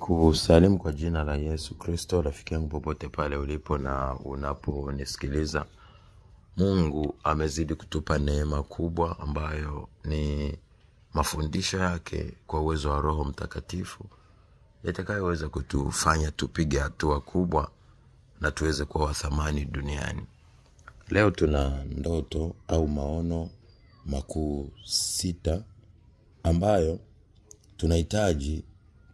Ninakusalimu kwa jina la Yesu Kristo. Rafiki yangu popote pale ulipo na unaponisikiliza. Mungu amezidi kutupa neema kubwa ambayo ni mafundisho yake kwa uwezo wa Roho Mtakatifu, yatakayoweza kutufanya tupige hatua kubwa na tuweze kuwa wa thamani duniani. Leo tuna ndoto au maono makuu 6 ambayo tunahitaji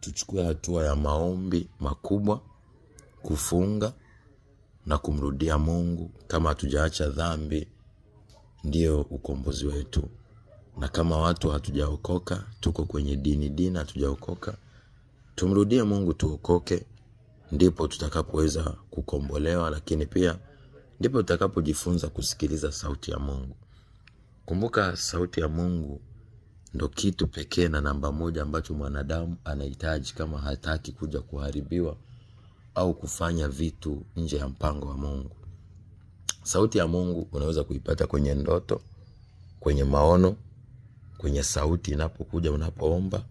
tuchukue hatua ya maombi makubwa, kufunga na kumrudia Mungu. Kama hatujaacha dhambi, ndio ukombozi wetu. Na kama watu hatujaokoka, tuko kwenye dini hatujaokoka, tumrudie Mungu tuokoke, ndipo tutakapoweza kukombolewa, lakini pia ndipo tutakapojifunza kusikiliza sauti ya Mungu. Kumbuka, sauti ya Mungu ndo kitu pekee na namba 1 ambacho mwanadamu anahitaji kama hataki kuja kuharibiwa au kufanya vitu nje ya mpango wa Mungu. Sauti ya Mungu unaweza kuipata kwenye ndoto, kwenye maono, kwenye sauti inapokuja unapoomba,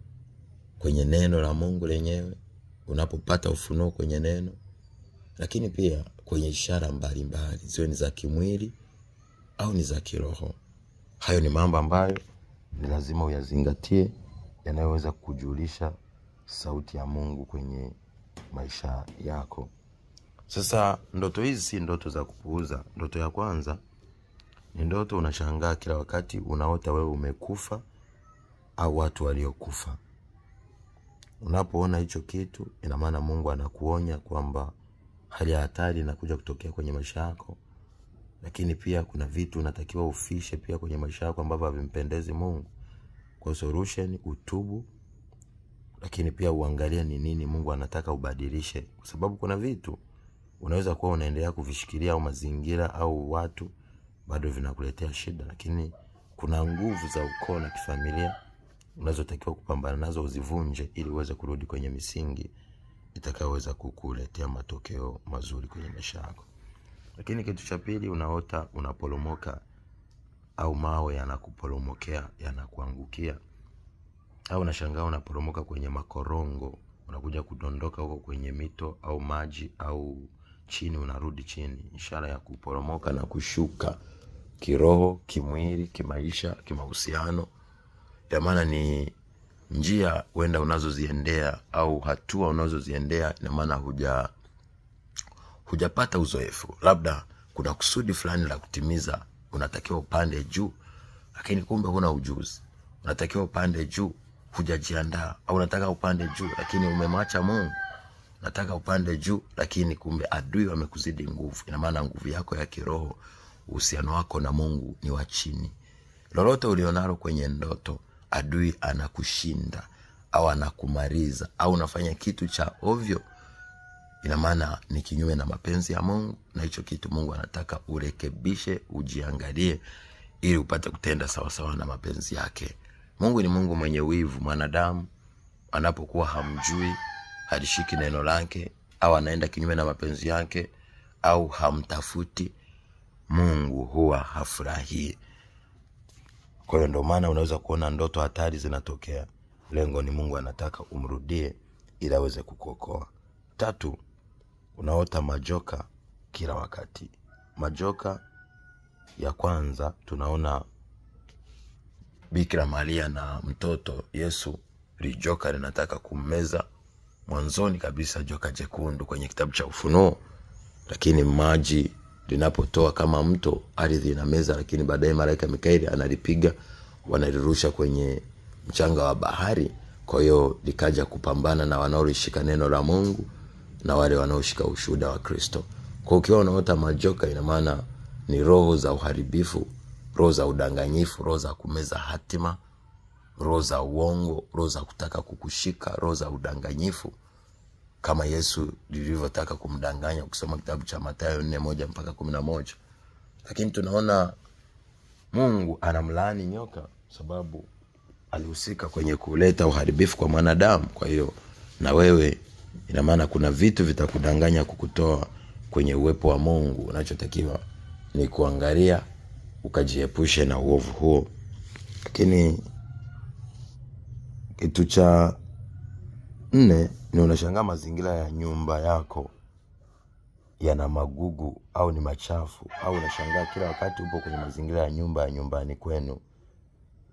kwenye neno la Mungu lenyewe, unapopata ufunuo kwenye neno, lakini pia kwenye ishara mbalimbali, ziwe ni za kimwili au ni za kiroho. Hayo ni mambo ambayo ni lazima uyazingatie, yanayoweza kujulisha sauti ya Mungu kwenye maisha yako. Sasa ndoto hizi si ndoto za kupuuza. Ndoto ya kwanza ni ndoto unashangaa kila wakati unaota wewe umekufa au watu waliokufa. Unapoona hicho kitu, ina maana Mungu anakuonya kwamba hali ya hatari inakuja kutokea kwenye maisha yako. Lakini pia kuna vitu unatakiwa ufishe pia kwenye maisha yako ambavyo havimpendezi Mungu. Kwa solution utubu, lakini pia uangalia ni nini Mungu anataka ubadilishe. Kwa sababu kuna vitu unaweza kuwa unaendelea kuvishikilia au mazingira au watu bado vinakuletea shida, lakini kuna nguvu za ukoo na kifamilia unazotakiwa kupambana nazo, uzivunje ili uweze kurudi kwenye misingi itakayoweza kukuletea matokeo mazuri kwenye maisha yako. Lakini kitu cha pili, unaota unaporomoka au mawe yanakuporomokea, yanakuangukia, au unashangaa unaporomoka kwenye makorongo, unakuja kudondoka huko kwenye mito au maji au chini, unarudi chini. Ishara ya kuporomoka na kushuka kiroho, kimwili, kimaisha, kimahusiano. Ya maana ni njia uenda unazoziendea au hatua unazoziendea, ina maana hujapata uzoefu. Labda kuna kusudi fulani la kutimiza, unatakiwa upande juu, lakini kumbe huna ujuzi. Unatakiwa upande juu, hujajiandaa. Au unataka upande juu lakini umemwacha Mungu. Unataka upande juu lakini kumbe adui wamekuzidi nguvu. Ina maana nguvu yako ya kiroho, uhusiano wako na Mungu ni wa chini. Lolote ulionalo kwenye ndoto, adui anakushinda au anakumaliza au unafanya kitu cha ovyo, ina maana ni kinyume na mapenzi ya Mungu, na hicho kitu Mungu anataka urekebishe, ujiangalie ili upate kutenda sawa sawa na mapenzi yake. Mungu ni Mungu mwenye wivu. Mwanadamu anapokuwa hamjui, halishiki neno lake, au anaenda kinyume na mapenzi yake, au hamtafuti, Mungu huwa hafurahi. Kwa hiyo ndio maana unaweza kuona ndoto hatari zinatokea. Lengo ni Mungu anataka umrudie ili aweze kukuokoa. 3, unaota majoka kila wakati. Majoka ya kwanza tunaona Bikira Maria na mtoto Yesu, lijoka linataka kummeza. Mwanzoni kabisa joka jekundu kwenye kitabu cha Ufunuo, lakini maji linapotoa kama mto, ardhi inameza, lakini baadaye malaika Mikaeli analipiga, wanalirusha kwenye mchanga wa bahari. Kwa hiyo likaja kupambana na wanaolishika neno la Mungu na wale wanaoshika ushuhuda wa Kristo. Kwa ukiwa unaota majoka, ina maana ni roho za uharibifu, roho za udanganyifu, roho za kumeza hatima, roho za uongo, roho za kutaka kukushika, roho za udanganyifu, kama Yesu alivyotaka kumdanganya kusoma kitabu cha Mathayo 4:1-11. Lakini tunaona Mungu anamlaani nyoka sababu alihusika kwenye kuleta uharibifu kwa mwanadamu. Kwa hiyo na wewe, ina maana kuna vitu vitakudanganya kukutoa kwenye uwepo wa Mungu. Unachotakiwa ni kuangalia ukajiepushe na uovu huo. Lakini kitu cha 4 ni unashangaa mazingira ya nyumba yako yana magugu au ni machafu, au unashangaa kila wakati upo kwenye mazingira ya nyumba ya nyumbani kwenu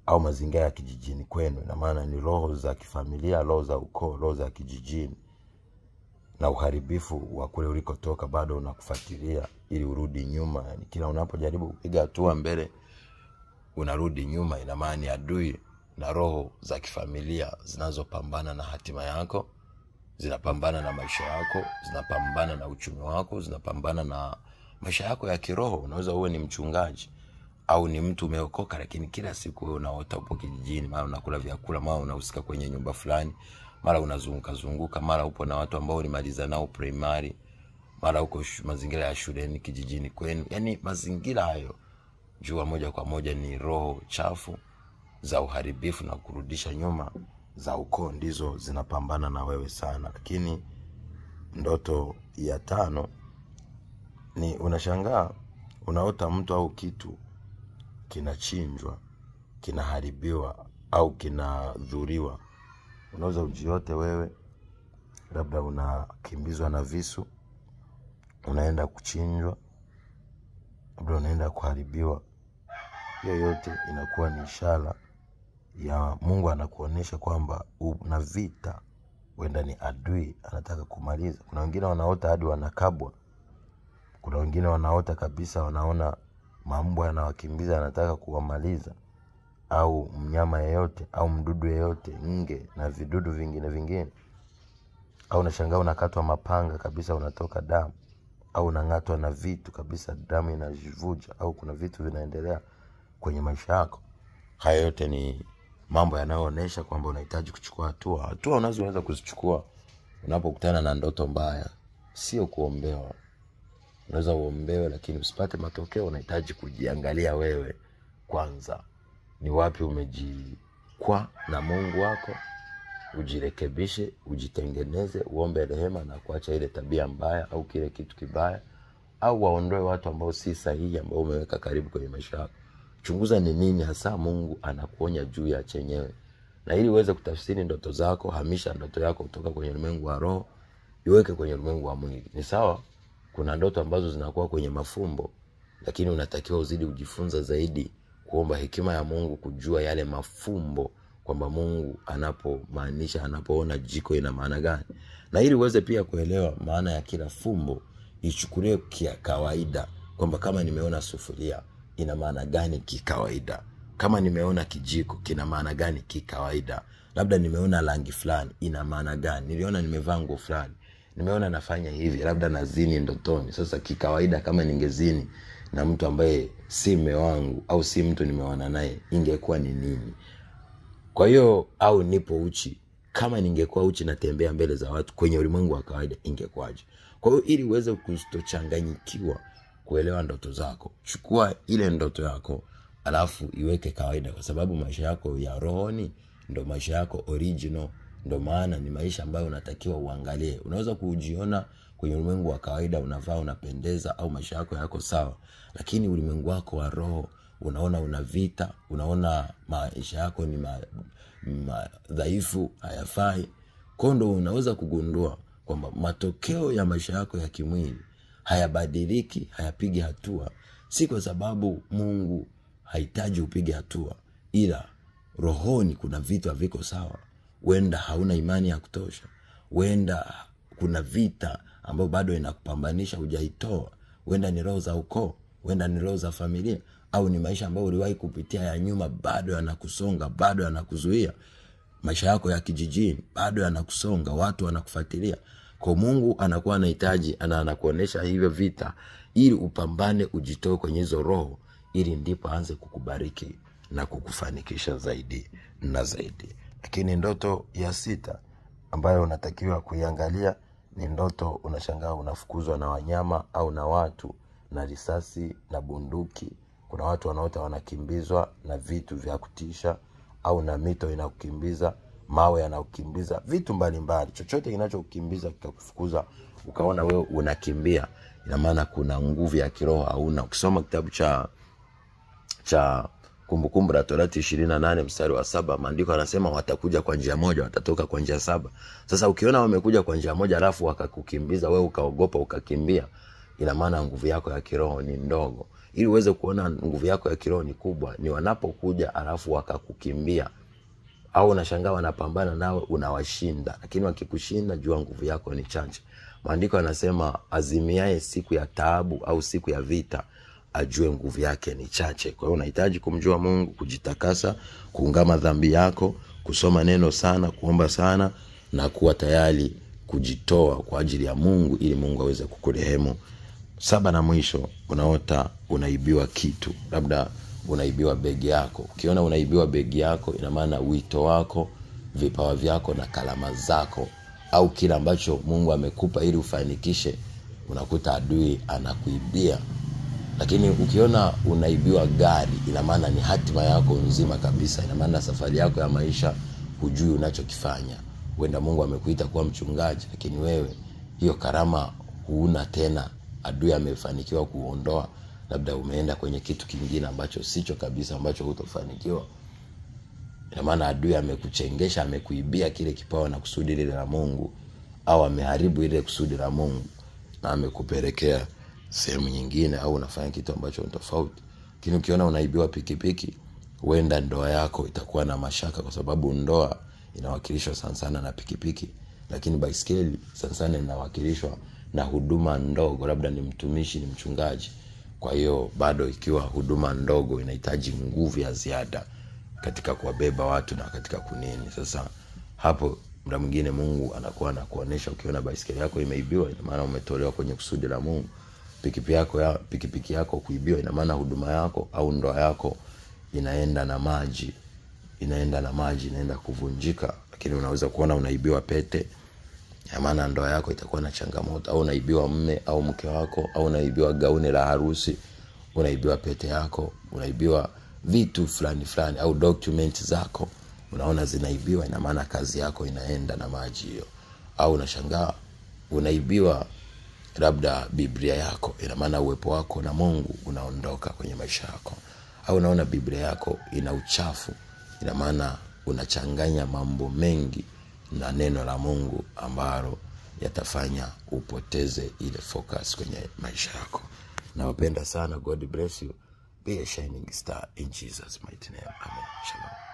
au mazingira ya kijijini kwenu. Na maana ni roho za kifamilia, roho za ukoo, roho za kijijini, na uharibifu wa kule ulikotoka bado unakufuatilia ili urudi nyuma. Yani kila unapojaribu kupiga hatua mbele unarudi nyuma. Ina maana ni adui na roho za kifamilia zinazopambana na hatima yako, zinapambana na maisha yako, zinapambana na uchumi wako, zinapambana na maisha yako ya kiroho. Unaweza uwe ni mchungaji au ni mtu umeokoka, lakini kila siku wewe unaota upo kijijini, mara unakula vyakula, mara unahusika kwenye nyumba fulani, mara unazunguka, mara upo na watu ambao ulimaliza nao primary, mara uko mazingira ya shuleni kijijini kwenu. Yani mazingira hayo jua moja kwa moja ni roho chafu za uharibifu na kurudisha nyuma za ukoo, ndizo zinapambana na wewe sana. Lakini ndoto ya 5 ni unashangaa unaota mtu au kitu kinachinjwa, kinaharibiwa au kinadhuriwa. Unaweza ujiote wewe labda unakimbizwa na visu, unaenda kuchinjwa, labda unaenda kuharibiwa. Hiyo yote inakuwa ni ishara ya Mungu anakuonesha kwamba una vita, wenda ni adui anataka kumaliza. Kuna wengine wanaota hadi wanakabwa. Kuna wengine wanaota kabisa wanaona mambwa yanawakimbiza, anataka kuwamaliza, au mnyama yeyote au mdudu yeyote, nge na vidudu vingine. Au unashangaa unakatwa mapanga kabisa, unatoka damu, au unang'atwa na vitu kabisa, damu inajivuja, au kuna vitu vinaendelea kwenye maisha yako. Haya yote ni mambo yanayoonesha kwamba unahitaji kuchukua hatua. Hatua unazoweza kuzichukua unapokutana na ndoto mbaya sio kuombewa. Unaweza uombewe lakini usipate matokeo. Unahitaji kujiangalia wewe kwanza, ni wapi umejikwaa na Mungu wako, ujirekebishe, ujitengeneze, uombe rehema na kuacha ile tabia mbaya au kile kitu kibaya, au waondoe watu ambao si sahihi ambao umeweka karibu kwenye maisha yako. Chunguza ni nini hasa Mungu anakuonya juu ya chenyewe. Na ili uweze kutafsiri ndoto zako, hamisha ndoto yako kutoka kwenye ulimwengu wa roho iweke kwenye ulimwengu wa mwili. Ni sawa, kuna ndoto ambazo zinakuwa kwenye mafumbo, lakini unatakiwa uzidi kujifunza zaidi, kuomba hekima ya Mungu kujua yale mafumbo, kwamba Mungu anapomaanisha, anapoona jiko ina maana gani. Na ili uweze pia kuelewa maana ya kila fumbo, ichukulie kia kawaida, kwamba kama nimeona sufuria ina maana gani kikawaida, kama nimeona kijiko kina maana gani kikawaida, labda nimeona rangi fulani ina maana gani, niliona nimevaa nguo fulani, nimeona nafanya hivi, labda nazini ndotoni. Sasa kikawaida kama ningezini na mtu ambaye si mume wangu au si mtu nimeona naye, ingekuwa ni nini? Kwa hiyo, au nipo uchi, kama ningekuwa uchi natembea mbele za watu kwenye ulimwengu wa kawaida ingekuwaje? Kwa hiyo ili uweze kustochanganyikiwa kuelewa ndoto zako, chukua ile ndoto yako alafu iweke kawaida, kwa sababu maisha yako ya rohoni ndo maisha yako original. Ndo maana ni maisha ambayo unatakiwa uangalie. Unaweza kujiona kwenye ulimwengu wa kawaida unavaa, unapendeza, au maisha yako yako sawa, lakini ulimwengu wako wa roho unaona una vita, unaona maisha yako ni dhaifu, hayafai. Kondo unaweza kugundua kwamba matokeo ya maisha yako ya kimwili hayabadiliki, hayapigi hatua, si kwa sababu Mungu hahitaji upige hatua, ila rohoni kuna vitu haviko sawa. Wenda hauna imani ya kutosha, wenda kuna vita ambayo bado inakupambanisha hujaitoa, wenda ni roho za ukoo, wenda ni roho za familia, au ni maisha ambayo uliwahi kupitia ya nyuma bado yanakusonga, bado yanakuzuia. Maisha yako ya kijijini bado yanakusonga, watu wanakufuatilia. Kwa Mungu anakuwa anahitaji, anakuonesha hivyo vita ili upambane, ujitoe kwenye hizo roho, ili ndipo aanze kukubariki na kukufanikisha zaidi na zaidi. Lakini ndoto ya 6 ambayo unatakiwa kuiangalia ni ndoto unashangaa unafukuzwa na wanyama au na watu na risasi na bunduki. Kuna watu wanaota wanakimbizwa na vitu vya kutisha, au na mito inakukimbiza, mawe yanakukimbiza, vitu mbalimbali. Chochote kinachokukimbiza kikakufukuza ukaona wewe unakimbia, ina maana kuna nguvu ya kiroho hauna. Ukisoma kitabu cha Kumbukumbu la Torati 28 mstari wa 7, maandiko yanasema watakuja kwa njia moja, watatoka kwa njia 7. Sasa ukiona wamekuja kwa njia moja alafu wakakukimbiza wewe ukaogopa ukakimbia, ina maana nguvu yako ya kiroho ni ndogo. Ili uweze kuona nguvu yako ya kiroho ni kubwa, ni wanapokuja alafu wakakukimbia, au unashangaa wanapambana nawe unawashinda. Lakini wakikushinda, jua nguvu yako ni chache. Maandiko yanasema azimiaye siku ya taabu au siku ya vita ajue nguvu yake ni chache. Kwa hiyo unahitaji kumjua Mungu, kujitakasa, kuungama dhambi yako, kusoma neno sana, kuomba sana, na kuwa tayari kujitoa kwa ajili ya Mungu ili Mungu aweze kukurehemu. 7 na mwisho, unaota unaibiwa kitu. Labda unaibiwa begi yako. Ukiona unaibiwa begi yako, ina maana wito wako, vipawa vyako na kalama zako, au kila ambacho Mungu amekupa ili ufanikishe, unakuta adui anakuibia. Lakini ukiona unaibiwa gari, ina maana ni hatima yako nzima kabisa. Ina maana safari yako ya maisha hujui unachokifanya. Huenda Mungu amekuita kuwa mchungaji, lakini wewe hiyo karama huna tena. Adui amefanikiwa kuondoa. Labda umeenda kwenye kitu kingine ambacho sicho kabisa, ambacho hutofanikiwa. Ina maana adui amekuchengesha, amekuibia kile kipawa na kusudi lile la Mungu, au ameharibu ile kusudi la Mungu na amekupelekea sehemu nyingine, au unafanya kitu ambacho ni tofauti. Lakini ukiona unaibiwa pikipiki, huenda ndoa yako itakuwa na mashaka, kwa sababu ndoa inawakilishwa sana na pikipiki, lakini baiskeli sana inawakilishwa na huduma ndogo. Labda ni mtumishi, ni mchungaji. Kwa hiyo bado ikiwa huduma ndogo inahitaji nguvu ya ziada katika kuwabeba watu na katika kunini. Sasa hapo muda mwingine Mungu anakuwa anakuonesha, ukiona baiskeli yako imeibiwa, ina maana umetolewa kwenye kusudi la Mungu. Pikipiki yako kuibiwa, ina maana huduma yako au ndoa yako inaenda na maji, inaenda kuvunjika. Lakini unaweza kuona unaibiwa pete, ina maana ndoa yako itakuwa na changamoto. Au unaibiwa mume au mke wako, au unaibiwa gauni la harusi, unaibiwa pete yako, unaibiwa vitu fulani au document zako, unaona zinaibiwa, ina maana kazi yako inaenda na maji hiyo. Au unashangaa unaibiwa labda Biblia yako, ina maana uwepo wako na Mungu unaondoka kwenye maisha yako. Au unaona Biblia yako ina uchafu, ina maana unachanganya mambo mengi na neno la Mungu ambalo yatafanya upoteze ile focus kwenye maisha yako. Nawapenda sana. God bless you. Be a shining star in Jesus' mighty name. Amen. Shalom.